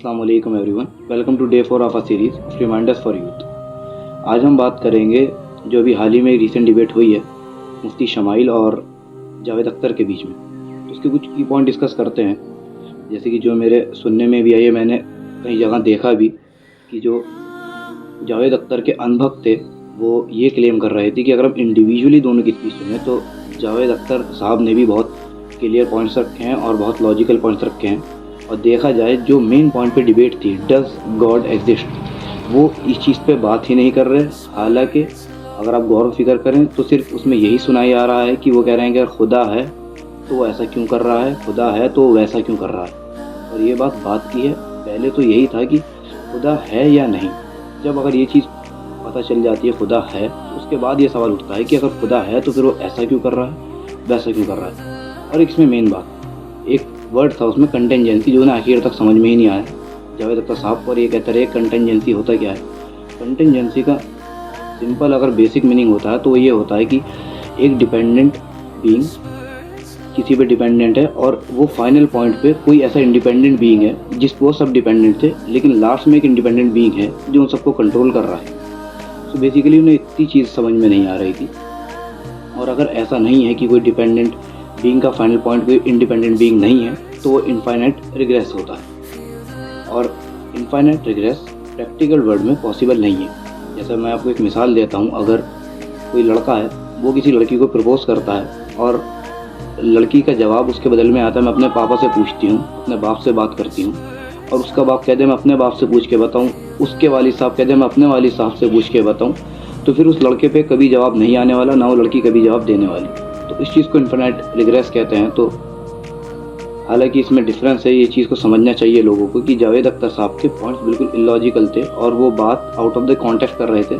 अस्सलाम वालेकुम everyone, welcome to day 4 of a series of reminders for youth. आज हम बात करेंगे जो अभी हाल ही में रिसेंट डिबेट हुई है मुफ्ती शमाइल और जावेद अख्तर के बीच में। तो उसके कुछ की पॉइंट डिस्कस करते हैं। जैसे कि जो मेरे सुनने में भी आई है, मैंने कई जगह देखा भी कि जो जावेद अख्तर के अनुभव थे वो ये क्लेम कर रहे थे कि अगर हम इंडिविजुअली दोनों की स्पीच सुने तो जावेद अख्तर साहब ने भी बहुत क्लियर पॉइंट्स रखे हैं और बहुत लॉजिकल पॉइंट्स रखे हैं। और देखा जाए जो मेन पॉइंट पे डिबेट थी, डज गॉड एग्जिस्ट, वो इस चीज़ पे बात ही नहीं कर रहे। हालांकि अगर आप गौर फिक्र करें तो सिर्फ उसमें यही सुनाई आ रहा है कि वो कह रहे हैं कि अगर खुदा है तो वो ऐसा क्यों कर रहा है, खुदा है तो वो वैसा क्यों कर रहा है। और ये बात की है, पहले तो यही था कि खुदा है या नहीं। जब अगर ये चीज़ पता चल जाती है खुदा है, तो उसके बाद ये सवाल उठता है कि अगर खुदा है तो फिर वो ऐसा क्यों कर रहा है, वैसा क्यों कर रहा है। और इसमें मेन बात, एक वर्ड था उसमें कंटेंजेंसी, जो उन्हें आखिर तक समझ में ही नहीं आया जावेद अख्तर साहब। और ये कहते रहे कंटेंजेंसी होता क्या है। कंटेंजेंसी का सिंपल अगर बेसिक मीनिंग होता है तो वो ये होता है कि एक डिपेंडेंट बीइंग किसी पे डिपेंडेंट है और वो फाइनल पॉइंट पे कोई ऐसा इंडिपेंडेंट बीइंग है जिस पे वो सब डिपेंडेंट थे, लेकिन लास्ट में एक इंडिपेंडेंट बीइंग है जो उन सबको कंट्रोल कर रहा है। तो बेसिकली उन्हें इतनी चीज़ समझ में नहीं आ रही थी। और अगर ऐसा नहीं है कि कोई डिपेंडेंट बीइंग का फाइनल पॉइंट कोई इंडिपेंडेंट बीइंग नहीं है, तो वो इनफाइनाइट रिग्रेस होता है। और इनफाइनाइट रिग्रेस प्रैक्टिकल वर्ल्ड में पॉसिबल नहीं है। जैसे मैं आपको एक मिसाल देता हूँ, अगर कोई लड़का है वो किसी लड़की को प्रपोज करता है और लड़की का जवाब उसके बदल में आता है, मैं अपने पापा से पूछती हूँ, अपने बाप से बात करती हूँ। और उसका बाप कह दे मैं अपने बाप से पूछ के बताऊँ, उसके वालिद साहब कह दे मैं अपने वालिद साहब से पूछ के बताऊँ, तो फिर उस लड़के पे कभी जवाब नहीं आने वाला, ना वो लड़की कभी जवाब देने वाली। तो इस चीज़ को इनफाइनाइट रिग्रेस कहते हैं। तो हालांकि इसमें डिफरेंस है, ये चीज़ को समझना चाहिए लोगों को कि जावेद अख्तर साहब के पॉइंट्स बिल्कुल इलॉजिकल थे और वो बात आउट ऑफ द कॉन्टेक्स्ट कर रहे थे।